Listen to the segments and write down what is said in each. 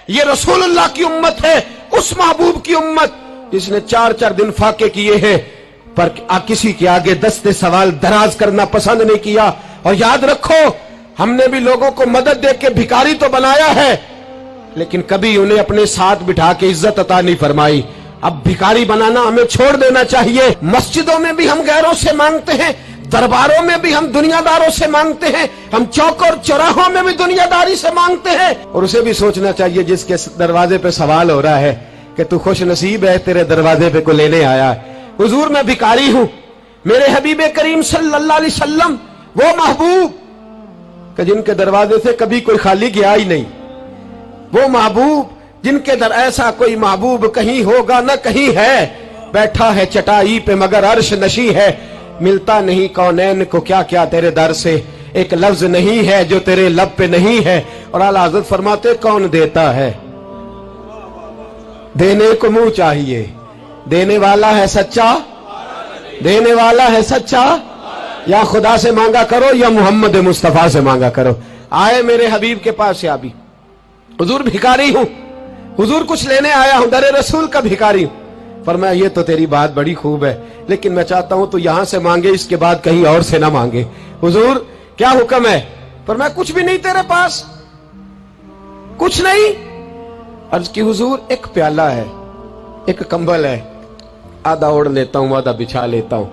یہ रसूलुल्लाह की उम्मत है, उस महबूब की उम्मत जिसने 4-4 दिन फाके किए हैं पर किसी के आगे दस्ते सवाल दराज करना पसंद नहीं किया। और याद रखो, हमने भी लोगों को मदद दे के भिखारी तो बनाया है, लेकिन कभी उन्हें अपने साथ बिठा के इज्जत अता नहीं फरमाई। अब भिखारी बनाना हमें छोड़ देना चाहिए। मस्जिदों में भी हम गैरों से मांगते हैं, दरबारों में भी हम दुनियादारों से मांगते हैं, हम चौक और चौराहों में भी दुनियादारी से मांगते हैं। और उसे भी सोचना चाहिए जिसके दरवाजे पे सवाल हो रहा है कि तू खुश नसीब है, तेरे दरवाजे पे को लेने आया है। हुजूर मैं भिखारी हूं, मेरे हबीब करीम सल्लल्लाहु अलैहि वसल्लम वो महबूब कि जिनके दरवाजे से कभी कोई खाली गया ही नहीं, वो महबूब जिनके दर ऐसा कोई महबूब कहीं होगा न कहीं है, बैठा है चटाई पे मगर अर्श नशी है, मिलता नहीं कौनैन को क्या क्या तेरे दर से, एक लफ्ज नहीं है जो तेरे लब पे नहीं है। और आला हज़रत फरमाते कौन देता है, देने को मुंह चाहिए, देने वाला है सच्चा, देने वाला है सच्चा, या खुदा से मांगा करो या मोहम्मद मुस्तफा से मांगा करो। आए मेरे हबीब के पास से अभी, हुजूर भिखारी हूं, हुजूर कुछ लेने आया हूं, दरे रसूल का भिखारी हूं। फरमाया ये तो तेरी बात बड़ी खूब है, लेकिन मैं चाहता हूं तू यहां से मांगे, इसके बाद कहीं और से ना मांगे। हुजूर क्या हुक्म है? फरमाया कुछ भी नहीं तेरे पास, कुछ नहीं। अर्ज की हुजूर एक प्याला है, एक कंबल है, आधा ओढ़ लेता हूं आधा बिछा लेता हूं,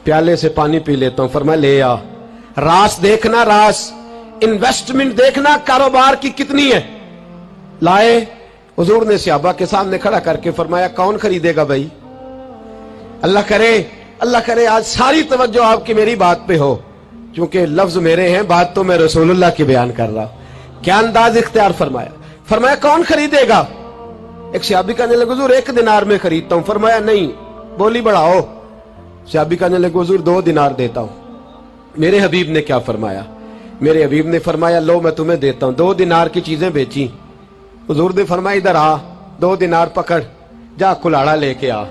प्याले से पानी पी लेता हूं। फरमाया ले आ, रास देखना, रास इन्वेस्टमेंट देखना कारोबार की कितनी है। लाए, हुजूर ने सहाबा के सामने खड़ा करके फरमाया कौन खरीदेगा भाई? अल्लाह करे आज सारी तवज्जो आपकी मेरी बात पे हो, क्योंकि लफ्ज मेरे हैं, बात तो मैं रसूलुल्लाह की बयान कर रहा हूं। क्या अंदाज इख्तियार फरमाया? फरमाया कौन खरीदेगा? एक सहाबी कहने लगे हुजूर 1 दिनार में खरीदता हूं। फरमाया नहीं, बोली बढ़ाओ। सहाबी कहने लगे हुजूर 2 दिनार देता हूं। मेरे हबीब ने क्या फरमाया? मेरे हबीब ने फरमाया लो मैं तुम्हें देता हूं। 2 दिनार की चीजें बेची। हुजूर ने फरमाया इधर आ, 2 दिनार पकड़, जा कुल्हाड़ा लेके आ,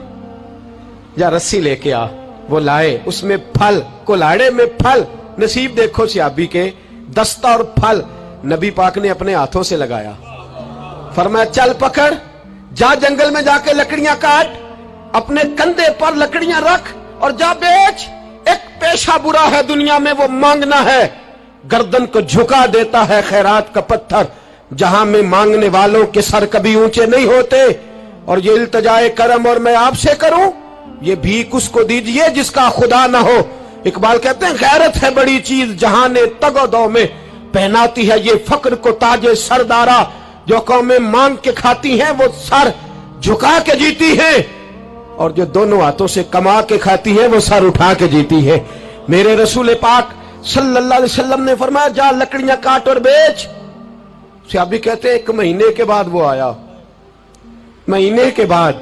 जा रस्सी लेके आ। वो लाए, उसमें फल, कुल्हाड़े में फल। नसीब देखो सहाबी के, दस्ता और फल नबी पाक ने अपने हाथों से लगाया। फरमाया चल पकड़, जा जंगल में जाके लकड़ियां काट, अपने कंधे पर लकड़ियां रख और जा बेच। एक पेशा बुरा है दुनिया में, वो मांगना है। गर्दन को झुका देता है खैरात का पत्थर, जहां में मांगने वालों के सर कभी ऊंचे नहीं होते। और ये इल्तजाए करम और मैं आपसे करूं, ये भीख उसको दीजिए जिसका खुदा ना हो। इकबाल कहते हैं गैरत है बड़ी चीज जहां ने तगोदो में पहनाती है ये फक्र को ताजे सरदारा। जो कौमें मांग के खाती हैं वो सर झुका के जीती है, और जो दोनों हाथों से कमा के खाती है वो सर उठा के जीती है। मेरे रसूल पाक सल्लल्लाहु अलैहि वसल्लम ने फरमाया जा लकड़ियां काट और बेच। सहाबी कहते हैं 1 महीने के बाद वो आया। महीने के बाद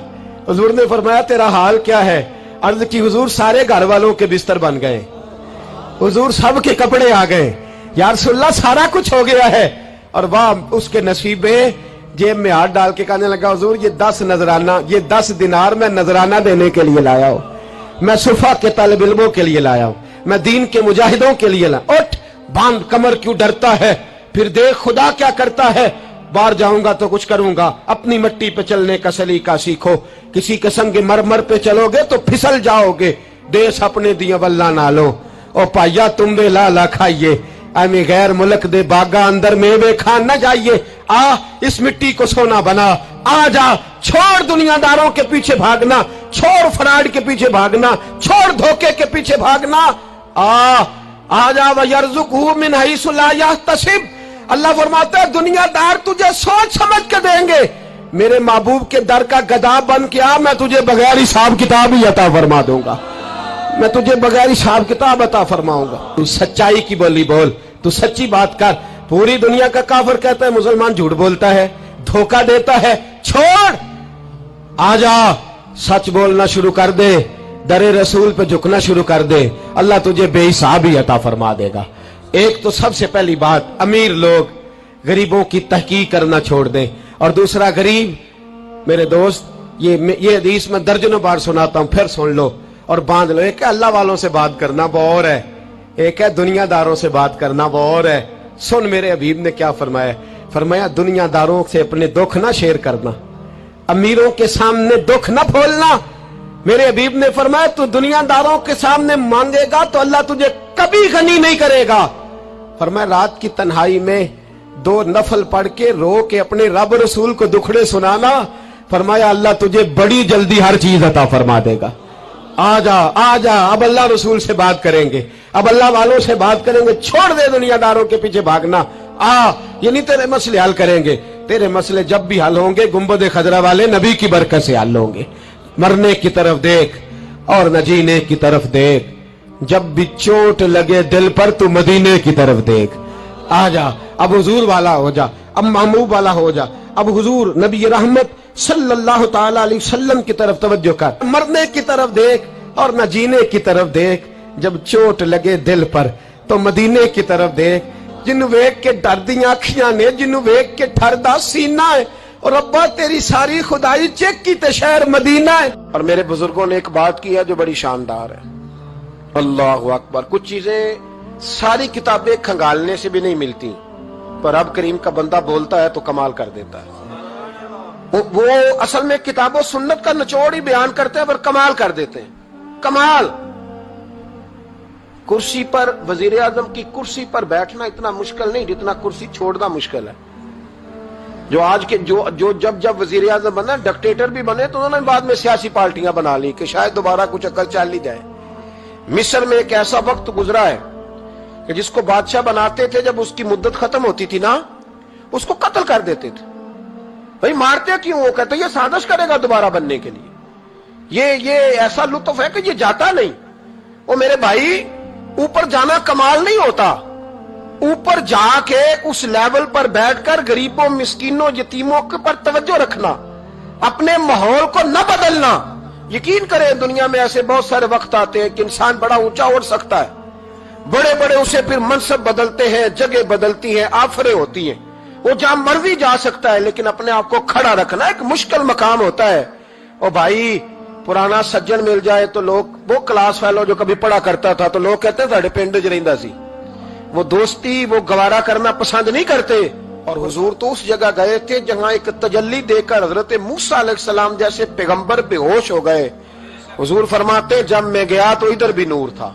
हुजूर ने फरमाया तेरा हाल क्या है? अर्ज की हुजूर सारे घर वालों के बिस्तर बन गए, हुजूर सब के कपड़े आ गए, या रसूलल्लाह सारा कुछ हो गया है। और वाह उसके नसीब में, जेब में हाथ डाल के कहने लगा हुजूर ये 10 नजराना, ये 10 दिनार मैं नजराना देने के लिए लाया हूं, मैं सुफा के तालिब इल्मों के लिए लाया हूं, मैं दीन के मुजाहिदों के लिए लाया। उठ बांध कमर, क्यों डरता है? फिर देख खुदा क्या करता है। बाहर जाऊंगा तो कुछ करूंगा, अपनी मिट्टी पे चलने का सलीका सीखो, किसी के संग मरमर पे चलोगे तो फिसल जाओगे। देश अपने दिया वल्ला ना लो, ओ पाइया तुम बे लाला खाइए, आमे गैर मुल्क दे बागा अंदर मेवे खान न जाइए। आ इस मिट्टी को सोना बना, आ जा, छोड़ दुनियादारों के पीछे भागना, छोड़ फ्रॉड के पीछे भागना, छोड़ धोखे के पीछे भागना। आ जा वयरज़ुक़हु मिन हैसु ला यहतसिब। अल्लाह फरमाता है दुनियादार तुझे सोच समझ के देंगे, मेरे महबूब के दर का गदा बन के आ, मैं तुझे बगैर हिसाब किताब ही अता फरमा दूंगा, मैं तुझे बगैर हिसाब किताब अता फरमाऊंगा। तू सच्चाई की बोली बोल, तू सच्ची बात कर। पूरी दुनिया का काफिर कहता है मुसलमान झूठ बोलता है, धोखा देता है, छोड़, आजा सच बोलना शुरू कर दे, दरे रसूल पे झुकना शुरू कर दे, अल्लाह तुझे बेहिसाब ही अता फरमा देगा। एक तो सबसे पहली बात, अमीर लोग गरीबों की तहकीक करना छोड़ दें। और दूसरा, गरीब मेरे दोस्त, ये हदीस मैं दर्जनों बार सुनाता हूं, फिर सुन लो और बांध लो। एक है अल्लाह वालों से बात करना, वो और है, एक है दुनियादारों से बात करना, वो और है। सुन मेरे हबीब ने क्या फरमाया। फरमाया दुनियादारों से अपने दुख ना शेयर करना, अमीरों के सामने दुख ना खोलना। मेरे हबीब ने फरमाया तू दुनियादारों के सामने मांगेगा तो अल्लाह तुझे कभी गनी नहीं करेगा। फरमाया रात की तन्हाई में 2 नफल पढ़ के रो के अपने रब रसूल को दुखड़े सुनाना, फरमाया अल्लाह तुझे बड़ी जल्दी हर चीज अता फरमा देगा। आ जा, अब अल्लाह रसूल से बात करेंगे, अब अल्लाह वालों से बात करेंगे, छोड़ दे दुनियादारों के पीछे भागना। ये नहीं तेरे मसले हल करेंगे, तेरे मसले जब भी हल होंगे गुंबद खजरा वाले नबी की बरकत से हल होंगे। मरने की तरफ देख और न जीने की तरफ देख, जब भी चोट लगे दिल पर तू मदीने की तरफ देख। आ जा, अब हुजूर वाला हो जा, अब महबूब वाला हो जा, अब हुजूर नबी रहमत सल्लल्लाहु ताला अलैहि वसल्लम की तरफ तवज्जो कर। मरने की तरफ देख और न जीने की तरफ देख, जब चोट लगे दिल पर तो मदीने की तरफ देख। जिन्नू वेख के डरदियां अखियां ने, जिन्नू वेख के ठरदा सीना है, और अब्बा तेरी सारी खुदाई चेक की ते शहर मदीना है। और मेरे बुजुर्गों ने एक बात की है जो बड़ी शानदार है, अल्लाहु अकबर। कुछ चीजें सारी किताबें खंगालने से भी नहीं मिलती, पर रब करीम का बंदा बोलता है तो कमाल कर देता है। वो असल में किताबों सुन्नत का निचोड़ ही बयान करते हैं पर कमाल कर देते हैं। कमाल। कुर्सी पर, वजीर आजम की कुर्सी पर बैठना इतना मुश्किल नहीं जितना कुर्सी छोड़ना मुश्किल है। जो आज के जो जब वजीर आजम बना, डिक्टेटर भी बने तो उन्होंने बाद में सियासी पार्टियां बना ली कि शायद दोबारा कुछ अकल चल ही जाए। मिस्र में एक ऐसा वक्त गुजरा है कि जिसको बादशाह बनाते थे, जब उसकी मुद्दत खत्म होती थी ना, उसको कत्ल कर देते थे। भाई मारते क्यों? वो कहते ये साजिश करेगा दोबारा बनने के लिए। ये ऐसा लुत्फ है कि ये जाता नहीं। वो मेरे भाई, ऊपर जाना कमाल नहीं होता, ऊपर जाके उस लेवल पर बैठकर गरीबों, मिस्कीनों, यतीमों के पर तवज्जो रखना, अपने माहौल को न बदलना। यकीन करें दुनिया में ऐसे बहुत सारे वक्त आते हैं कि इंसान बड़ा ऊंचा उड़ सकता है, बड़े बड़े उसे फिर मनसब बदलते हैं, जगह बदलती है, आफरे होती हैं, वो जहां मर्जी जा सकता है, लेकिन अपने आप को खड़ा रखना एक मुश्किल मकाम होता है। और भाई पुराना सज्जन मिल जाए तो लोग, वो क्लास फेलो जो कभी पढ़ा करता था, तो लोग कहते हैं साढ़े पिंड च रहिंदा सी, वो दोस्ती वो गवारा करना पसंद नहीं करते। और हुजूर तो उस जगह गए थे जहां एक तजल्ली देकर हजरत मूसा अलैहिस्सलाम जैसे पैगंबर बेहोश हो गए। हुजूर फरमाते जब मैं गया तो इधर भी नूर था,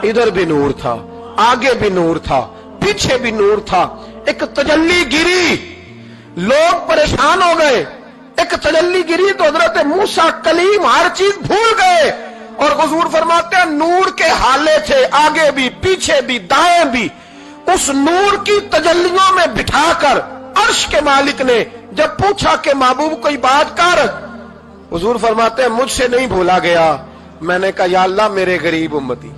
इधर भी नूर था, आगे भी नूर था, पीछे भी नूर था। एक तजल्ली गिरी, लोग परेशान हो गए। एक तजल्ली गिरी तो हजरत मूसा कलीम हर चीज भूल गए। और हुजूर फरमाते हैं नूर के हाले थे, आगे भी, पीछे भी, दाएं भी। उस नूर की तजल्लियों में बिठाकर अर्श के मालिक ने जब पूछा कि महबूब कोई बात कर, हुजूर फरमाते हैं मुझसे नहीं भूला गया। मैंने कहा या अल्लाह मेरे गरीब उम्मती,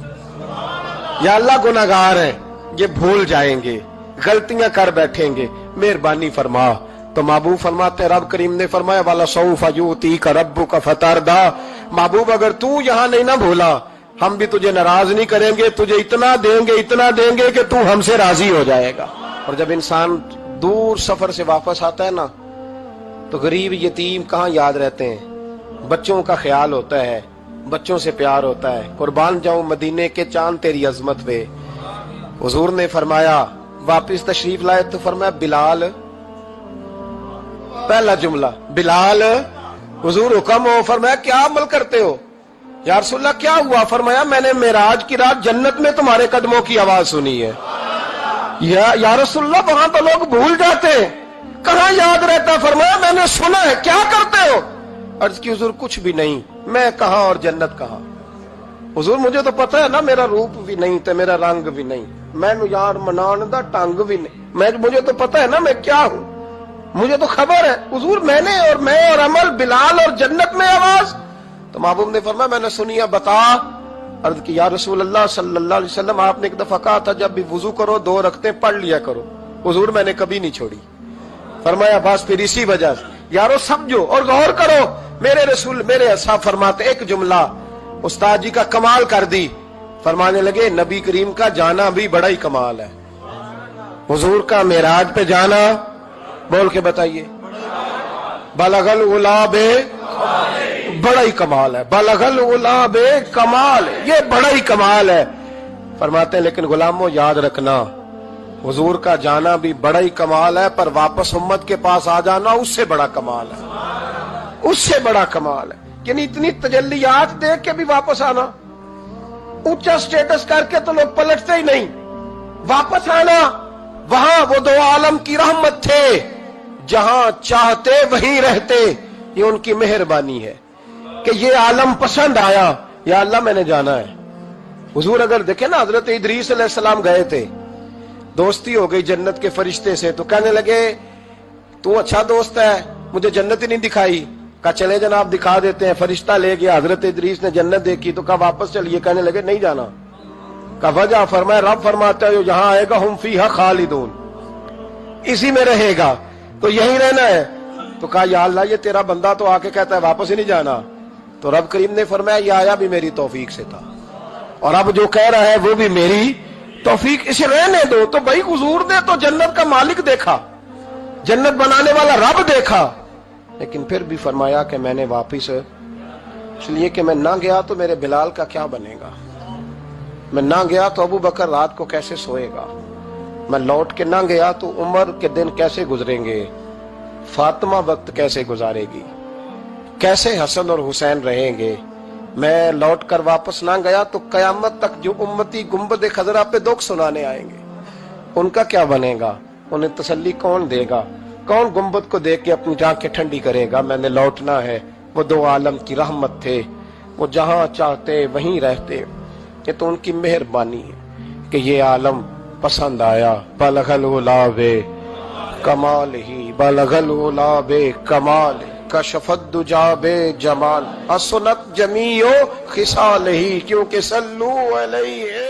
या अल्लाह गुनाहगार हैं, ये भूल जाएंगे, गलतियां कर बैठेंगे, मेहरबानी फरमा। तो महबूब फरमाते रब करीम ने फरमाया वाला सौफा यूती का रब्बु का फतारदा, महबूब अगर तू यहां नहीं ना भूला, हम भी तुझे नाराज नहीं करेंगे, तुझे इतना देंगे कि तू हमसे राजी हो जाएगा। और जब इंसान दूर सफर से वापस आता है ना, तो गरीब यतीम कहाँ याद रहते हैं, बच्चों का ख्याल होता है, बच्चों से प्यार होता है। कुर्बान जाऊं मदीने के चांद तेरी अजमत पे। हुजूर ने फरमाया वापिस तशरीफ लाए तो फरमाया बिलाल, पहला जुमला बिलाल, हुजूर हुक्म हो। फरमाया क्या अमल करते हो? या रसूलल्लाह क्या हुआ? फरमाया मैंने मेराज की रात जन्नत में तुम्हारे कदमों की आवाज सुनी है। या रसूलल्लाह वहां तो लोग भूल जाते हैं, कहां याद रहता? फरमाया मैंने सुना है। क्या करते हो? अर्ज की हुजूर कुछ भी नहीं। मैं कहां और जन्नत कहां? हुजूर मुझे तो पता है ना, मेरा रूप भी नहीं ते मेरा रंग भी नहीं, मैनू यार मनान दा ढंग भी नहीं, मुझे तो पता है ना मैं क्या हूं, मुझे तो खबर है। हुजूर मैंने और मैं और अमल, बिलाल और जन्नत में आवाज। तो महबूब ने फरमाया मैंने सुनी है, बता। अर्ज की या रसूल अल्लाह सल्लल्लाहु अलैहि वसल्लम आपने एक दफा कहा था जब भी वुजू करो 2 रकअतें पढ़ लिया करो। हुजूर मैंने कभी नहीं छोड़ी। फरमाया बस फिर इसी वजह से यारो समझो और गौर करो। मेरे रसूल मेरे ऐसा फरमाते, एक जुमला उस्ताद जी का कमाल कर दी। फरमाने लगे नबी करीम का जाना भी बड़ा ही कमाल है। हुजूर का मेराज पे जाना, बोल के बताइए, बलगल उलाबे, बड़ा ही कमाल है। बलगल उलाबे कमाल, ये बड़ा ही कमाल है। फरमाते हैं लेकिन गुलामों याद रखना حضور کا جانا بھی بڑا ہی کمال ہے، پر واپس امت کے پاس آ جانا اس سے بڑا کمال ہے، اس سے بڑا کمال ہے۔ یعنی اتنی تجلیات دیکھ کے بھی واپس آنا، اونچا سٹیٹس کر کے تو لوگ پلٹتے ہی نہیں، واپس آنا وہاں وہ دو عالم کی رحمت تھے، جہاں چاہتے وہیں رہتے، یہ ان کی مہربانی ہے کہ یہ عالم پسند آیا، یا اللہ میں نے جانا ہے۔ حضور اگر دیکھیں نا، حضرت ادریس علیہ السلام گئے تھے، دوستی ہو گئی جنت کے فرشتے سے، تو کہنے لگے تو اچھا دوست ہے، مجھے جنت ہی نہیں دکھائی۔ کہا چلے جناب دکھا دیتے ہیں، فرشتہ لے گیا، حضرت ادریس نے جنت دیکھی تو کہا واپس چلیے، کہنے لگے نہیں جانا۔ کہا وجہ؟ فرمایا رب فرماتا ہے جہاں آئے گا ہم فیہا خالدون، اسی میں رہے گا، تو یہیں رہنا ہے۔ تو کہا یا اللہ یہ تیرا بندہ تو آ کے کہتا ہے واپس ہی نہیں جانا، تو رب کریم نے فرمایا یہ آیا بھی میری توفیق سے تھا، اور اب جو کہہ رہا ہے وہ بھی میری توفیق، اسے رہنے دو۔ تو بھائی حضور نے تو جنت کا مالک دیکھا، جنت بنانے والا رب دیکھا، لیکن پھر بھی فرمایا کہ میں نے واپس، اس لیے کہ میں نہ گیا تو میرے بلال کا کیا بنے گا، میں نہ گیا تو ابو بکر رات کو کیسے سوئے گا، میں لوٹ کے نہ گیا تو عمر کے دن کیسے گزریں گے، فاطمہ وقت کیسے گزارے گی، کیسے حسن اور حسین رہیں گے، میں لوٹ کر واپس نہ گیا تو قیامت تک جو امتی گنبد خضرا پہ دکھ سنانے آئیں گے ان کا کیا بنے گا، انہیں تسلی کون دے گا، کون گنبد کو دیکھ کے اپنی آنکھیں ٹھنڈی کرے گا۔ میں نے لوٹنا ہے، وہ دو عالم کی رحمت تھے، وہ جہاں چاہتے وہیں رہتے، یہ تو ان کی مہربانی ہے کہ یہ عالم پسند آیا۔ بلغ العلا بے کمال ہی، بلغ العلا بے کمال، کشف الدجا بے جمال، حسنت جمیع خصال ہی، کیونکہ صلو علیہ